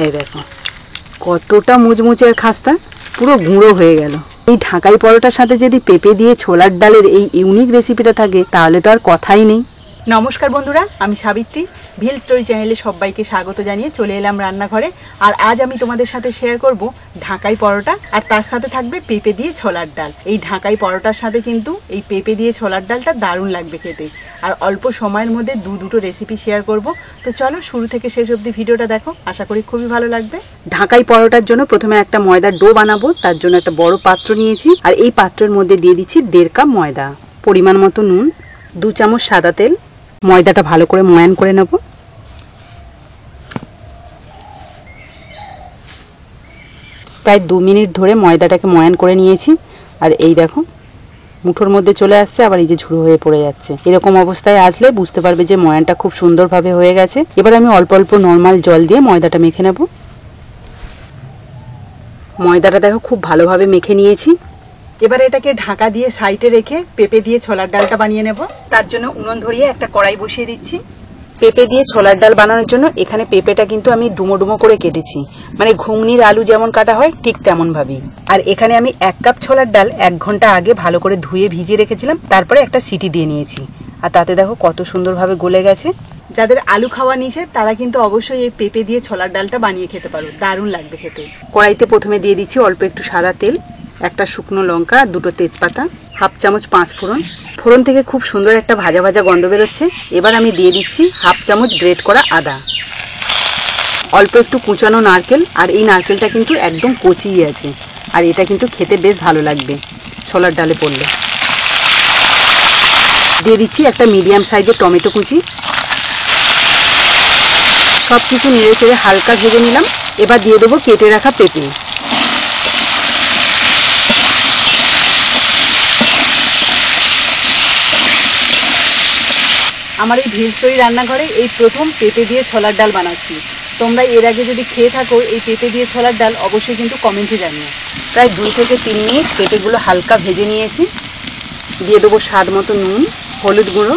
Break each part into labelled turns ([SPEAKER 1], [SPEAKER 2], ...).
[SPEAKER 1] এই দেখো কতটা মুচমুচে আর খাস্তা, পুরো গুঁড়ো হয়ে গেল। এই ঢাকাই পরোটার সাথে যদি পেঁপে দিয়ে ছোলার ডালের এই ইউনিক রেসিপিটা থাকে তাহলে তো আর কথাই নেই। নমস্কার বন্ধুরা, আমি সাবিত্রী। ভিল স্টোরি চ্যানেলে সবাইকে স্বাগত জানিয়ে চলে এলাম রান্নাঘরে। আর আজ আমি তোমাদের সাথে শেয়ার করব ঢাকাই পরোটা, আর তার সাথে থাকবে পেঁপে দিয়ে ছোলার ডাল। এই ঢাকাই পরোটার সাথে কিন্তু এই পেঁপে দিয়ে ছোলার ডালটা দারুণ লাগবে খেতে। আর অল্প সময়ের মধ্যে দুটো রেসিপি শেয়ার করব। তো চলো শুরু থেকে শেষ অবধি ভিডিওটা দেখো, আশা করি খুবই ভালো লাগবে। ঢাকাই পরোটার জন্য প্রথমে একটা ময়দার ডো বানাবো। তার জন্য একটা বড় পাত্র নিয়েছি, আর এই পাত্রের মধ্যে দিয়ে দিচ্ছি 1.5 কাপ ময়দা, পরিমাণ মতো নুন, 2 চামচ সাদা তেল। ময়দাটা ভালো করে ময়ান করে নেব। প্রায় 2 মিনিট ধরে ময়দাটাকে ময়ান করে নিয়েছি। আর এই দেখো মুঠোর মধ্যে চলে আসছে, আবার এই যে ঝুড়ো হয়ে পড়ে যাচ্ছে। এরকম অবস্থায় আসলে বুঝতে পারবে যে ময়ানটা খুব সুন্দরভাবে হয়ে গেছে। এবার আমি অল্প অল্প নর্মাল জল দিয়ে ময়দাটা মেখে নেব। ময়দাটা দেখো খুব ভালোভাবে মেখে নিয়েছি। এবার এটাকে ঢাকা দিয়ে সাইডে রেখে পেঁপে দিয়ে ছোলার ডালটা বানিয়ে নেব। তার জন্য উনুন ধরিয়ে একটা কড়াই বসিয়ে দিচ্ছি। পেঁপে দিয়ে ছোলার ডাল বানানোর জন্য এখানে পেঁপেটা কিন্তু আমি ডুমো ডুমো করে কেটেছি, মানে ঘুগনির আলু যেমন কাটা হয় ঠিক তেমন ভাবেই। আর এখানে আমি 1 কাপ ছোলার ডাল 1 ঘন্টা আগে ভালো করে ধুয়ে ভিজিয়ে রেখেছিলাম, তারপরে একটা সিটি দিয়ে নিয়েছি। আর তাতে দেখো কত সুন্দরভাবে গলে গেছে। যাদের আলু খাওয়া নিষেধ তারা কিন্তু অবশ্যই এই পেঁপে দিয়ে ছোলার ডালটা বানিয়ে খেতে পারো, দারুণ লাগবে খেতে। কড়াইতে প্রথমে দিয়ে দিচ্ছি অল্প একটু সাদা তেল, একটা শুকনো লঙ্কা, 2টো তেজপাতা, 1/2 চামচ 5 ফোড়ন। ফোড়ন থেকে খুব সুন্দর একটা ভাজা ভাজা গন্ধ বেরোচ্ছে। এবার আমি দিয়ে দিচ্ছি 1/2 চামচ গ্রেট করা আদা, অল্প একটু কুচানো নারকেল। আর এই নারকেলটা কিন্তু একদম কচিই আছে, আর এটা কিন্তু খেতে বেশ ভালো লাগবে ছোলার ডালে পড়লে। দিয়ে দিচ্ছি একটা মিডিয়াম সাইজের টমেটো কুচি। সব কিছু নেড়ে চেড়ে হালকা ভেজে নিলাম। এবার দিয়ে দেবো কেটে রাখা পেঁপে। আমার এই ভিল স্টোরি রান্নাঘরে এই প্রথম পেঁপে দিয়ে ছোলার ডাল বানাচ্ছি। তোমরা এর আগে যদি খেয়ে থাকো এই পেঁপে দিয়ে ছোলার ডাল, অবশ্যই কিন্তু কমেন্টে জানিও। প্রায় 2 থেকে 3 মিনিট পেঁপেগুলো হালকা ভেজে নিয়েছি। দিয়ে দেবো স্বাদ মতো নুন, হলুদ গুঁড়ো,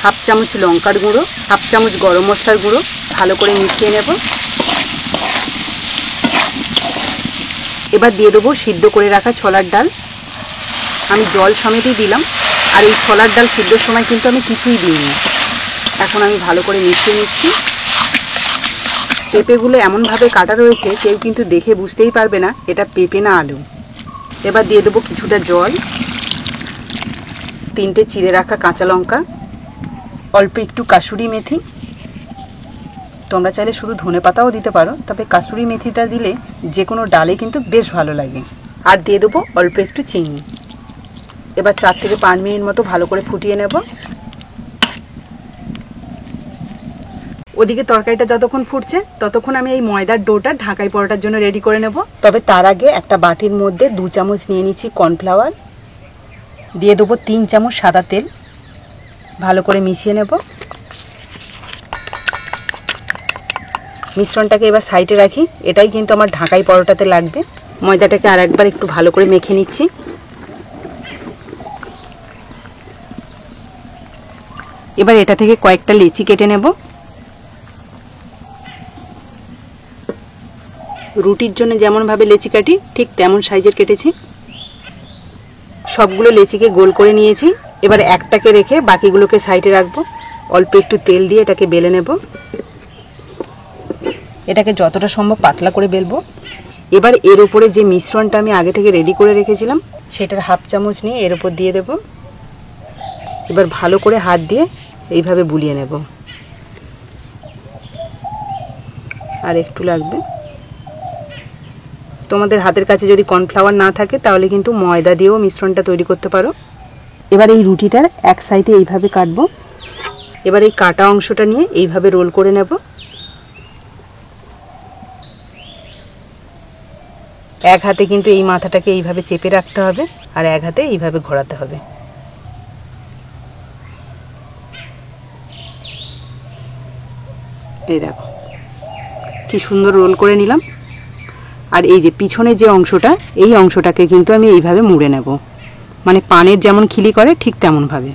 [SPEAKER 1] 1/2 চামচ লঙ্কার গুঁড়ো, 1/2 চামচ গরম মশলার গুঁড়ো। ভালো করে মিশিয়ে নেব। এবার দিয়ে দেবো সিদ্ধ করে রাখা ছোলার ডাল। আমি জল সমেতই দিলাম। আর এই ছোলার ডাল সিদ্ধর সময় কিন্তু আমি কিছুই দিইনি। এখন আমি ভালো করে মিশিয়ে নিচ্ছি। পেঁপেগুলো এমনভাবে কাটা রয়েছে কেউ কিন্তু দেখে বুঝতেই পারবে না এটা পেঁপে না আলু। এবার দিয়ে দেবো কিছুটা জল, 3টে চিড়ে রাখা কাঁচা লঙ্কা, অল্প একটু কাসুরি মেথি। তোমরা চাইলে শুধু ধনেপাতাও দিতে পারো, তবে কাসুরি মেথিটা দিলে যে কোনো ডালে কিন্তু বেশ ভালো লাগে। আর দিয়ে দেবো অল্প একটু চিনি। এবার 4 থেকে 5 মিনিট মতো ভালো করে ফুটিয়ে নেব। ওদিকে তরকারিটা যতক্ষণ ফুটছে ততক্ষণ আমি এই ময়দার ডোটা ঢাকাই পরোটার জন্য রেডি করে নেব। তবে তার আগে একটা বাটির মধ্যে 2 চামচ নিয়ে নিচ্ছি কর্নফ্লাওয়ার। দিয়ে দেবো 3 চামচ সাদা তেল। ভালো করে মিশিয়ে নেব। মিশ্রণটাকে এবার সাইডে রাখি। এটাই কিন্তু আমার ঢাকাই পরোটাতে লাগবে। ময়দাটাকে আর একবার একটু ভালো করে মেখে নিচ্ছি। এবার এটা থেকে কয়েকটা লেচি কেটে নেব। রুটির জন্য যেমনভাবে লেচি কাটি ঠিক তেমন সাইজের কেটেছি। সবগুলো লেচিকে গোল করে নিয়েছি। এবার একটাকে রেখে বাকিগুলোকে সাইডে রাখবো। অল্প একটু তেল দিয়ে এটাকে বেলে নেব। এটাকে যতটা সম্ভব পাতলা করে বেলবো। এবার এর উপরে যে মিশ্রণটা আমি আগে থেকে রেডি করে রেখেছিলাম সেটার 1/2 চামচ নিয়ে এর উপর দিয়ে দেব। এবার ভালো করে হাত দিয়ে এইভাবে বুলিয়ে নেব। আর একটু লাগবে। তোমাদের হাতের কাছে যদি কর্নফ্লাওয়ার না থাকে তাহলে কিন্তু ময়দা দিয়েও মিশ্রণটা তৈরি করতে পারো। এবার এই রুটিটার এক সাইডে এইভাবে কাটবো। এবার এই কাটা অংশটা নিয়ে এইভাবে রোল করে নেব। এক হাতে কিন্তু এই মাথাটাকে এইভাবে চেপে রাখতে হবে, আর এক হাতে এইভাবে ঘোরাতে হবে। এই দেখো কি সুন্দর রোল করে নিলাম। আর এই যে পিছনে যে অংশটা, এই অংশটাকে কিন্তু আমি এইভাবে মুড়ে নেব, মানে পানের যেমন খিলি করে ঠিক তেমন ভাবে।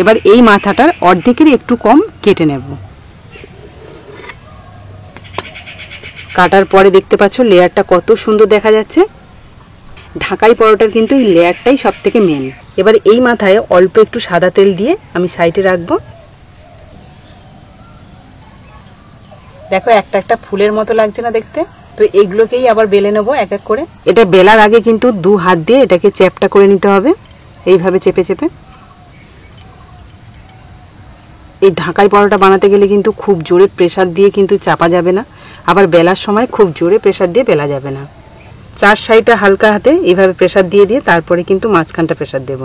[SPEAKER 1] এবার এই মাথাটার অর্ধেকের একটু কম কেটে নেব। কাটার পরে দেখতে পাচ্ছ লেয়ারটা কত সুন্দর দেখা যাচ্ছে। ঢাকাই পরোটার কিন্তু এই লেয়ারটাই সব থেকে মেন। এবার এই মাথায় অল্প একটু সাদা তেল দিয়ে আমি সাইডে রাখবো। দেখো একটা একটা ফুলের মতো লাগছে না দেখতে? তো এগুলোকেই আবার বেলে নেবো এক এক করে। এটা বেলার আগে কিন্তু 2 হাত দিয়ে এটাকে চ্যাপটা করে নিতে হবে, এইভাবে চেপে চেপে। এই ঢাকাই পরোটা বানাতে গেলে কিন্তু খুব জোরে প্রেসার দিয়ে কিন্তু চাপা যাবে না, আবার বেলার সময় খুব জোরে প্রেসার দিয়ে বেলা যাবে না। 4 সাইডে হালকা হাতে এইভাবে প্রেসার দিয়ে দিয়ে তারপরে কিন্তু মাঝখানটা প্রেসার দেব।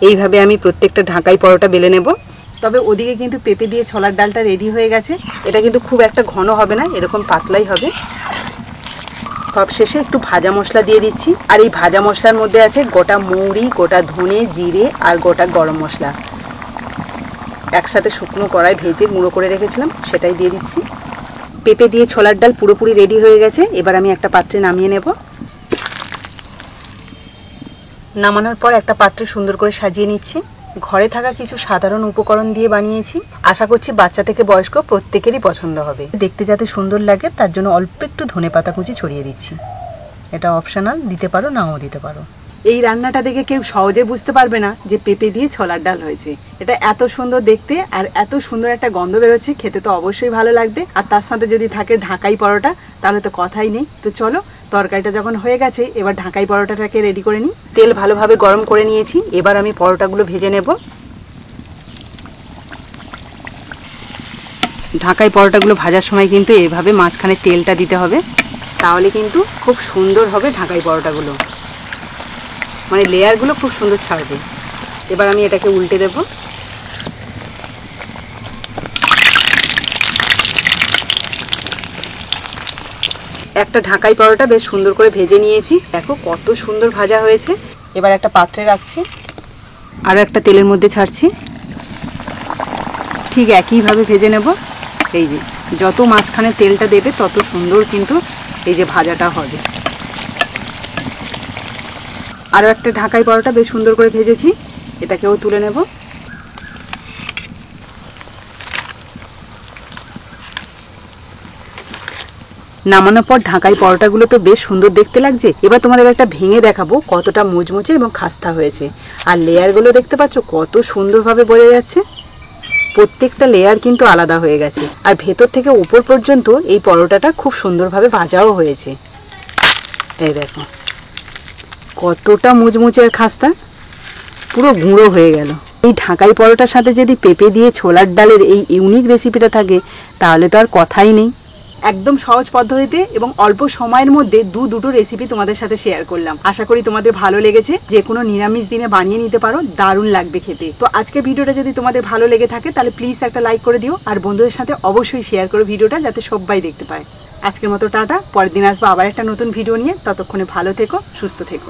[SPEAKER 1] এইভাবে আমি প্রত্যেকটা ঢাকাই পরোটা বেলে নেব। তবে ওদিকে কিন্তু পেঁপে দিয়ে ছোলার ডালটা রেডি হয়ে গেছে। এটা কিন্তু খুব একটা ঘন হবে না, এরকম পাতলাই হবে। সব শেষে একটু ভাজা মশলা দিয়ে দিচ্ছি। আর এই ভাজা মশলার মধ্যে আছে গোটা মৌরি, গোটা ধনে, জিরে আর গোটা গরম মশলা। একসাথে শুকনো কড়াই ভেজে গুঁড়ো করে রেখেছিলাম, সেটাই দিয়ে দিচ্ছি। পেঁপে দিয়ে ছোলার ডাল পুরোপুরি রেডি হয়ে গেছে। এবার আমি একটা পাত্রে নামিয়ে নেব। নামানোর পর একটা পাত্রে সুন্দর করে সাজিয়ে নিচ্ছি। ঘরে থাকা কিছু সাধারণ উপকরণ দিয়ে বানিয়েছি। আশা করছি বাচ্চা থেকে বয়স্ক প্রত্যেকেরই পছন্দ হবে। দেখতে যাতে সুন্দর লাগে তার জন্য অল্প একটু ধনেপাতা কুচি ছড়িয়ে দিচ্ছি। এটা অপশনাল, দিতে পারো নাও দিতে পারো। এই রান্নাটা দেখে কেউ সহজে বুঝতে পারবে না যে পেঁপে দিয়ে ছোলার ডাল হয়েছে। এটা এত সুন্দর দেখতে আর এত সুন্দর একটা গন্ধ বেরোচ্ছে, খেতে তো অবশ্যই ভালো লাগবে। আর তার সাথে যদি থাকে ঢাকাই পরোটা তাহলে তো কথাই নেই। তো চলো, তরকারিটা যখন হয়ে গেছে এবার ঢাকাই পরোটাটাকে রেডি করে নিই। তেল ভালোভাবে গরম করে নিয়েছি। এবার আমি পরোটাগুলো ভেজে নেব। ঢাকাই পরোটাগুলো ভাজার সময় কিন্তু এভাবে মাঝখানে তেলটা দিতে হবে, তাহলে কিন্তু খুব সুন্দর হবে ঢাকাই পরোটাগুলো, মানে লেয়ারগুলো খুব সুন্দর ছাড়বে। এবার আমি এটাকে উল্টে দেব। একটা ঢাকাই পরোটা বেশ সুন্দর করে ভেজে নিয়েছি। দেখো কত সুন্দর ভাজা হয়েছে। এবার একটা পাত্রে রাখছি, আরও একটা তেলের মধ্যে ছাড়ছি। ঠিক একইভাবে ভেজে নেব। এই যে যত মাঝখানে তেলটা দেবে তত সুন্দর কিন্তু এই যে ভাজাটা হবে। আরও একটা ঢাকাই পরোটা বেশ সুন্দর করে ভেজেছি, এটাকেও তুলে নেব। নামানোর পর ঢাকাই পরোটাগুলো তো বেশ সুন্দর দেখতে লাগছে। এবার তোমাদের একটা ভেঙে দেখাবো কতটা মুচমুচে এবং খাস্তা হয়েছে। আর লেয়ারগুলো দেখতে পাচ্ছ কত সুন্দরভাবে বোঝা যাচ্ছে। প্রত্যেকটা লেয়ার কিন্তু আলাদা হয়ে গেছে। আর ভেতর থেকে উপর পর্যন্ত এই পরোটাটা খুব সুন্দরভাবে ভাজাও হয়েছে। এই দেখো কতটা মুচমুচে আর খাস্তা, পুরো গুঁড়ো হয়ে গেল। এই ঢাকাই পরোটার সাথে যদি পেঁপে দিয়ে ছোলার ডালের এই ইউনিক রেসিপিটা থাকে তাহলে তো আর কথাই নেই। একদম সহজ পদ্ধতিতে এবং অল্প সময়ের মধ্যে দুটো রেসিপি তোমাদের সাথে শেয়ার করলাম। আশা করি তোমাদের ভালো লেগেছে। যে কোনো নিরামিষ দিনে বানিয়ে নিতে পারো, দারুণ লাগবে খেতে। তো আজকে ভিডিওটা যদি তোমাদের ভালো লেগে থাকে তাহলে প্লিজ একটা লাইক করে দিও, আর বন্ধুদের সাথে অবশ্যই শেয়ার করো ভিডিওটা, যাতে সবাই দেখতে পায়। আজকের মতো টাটা, পরের দিন আসবো আবার একটা নতুন ভিডিও নিয়ে। ততক্ষণে ভালো থেকো, সুস্থ থেকো।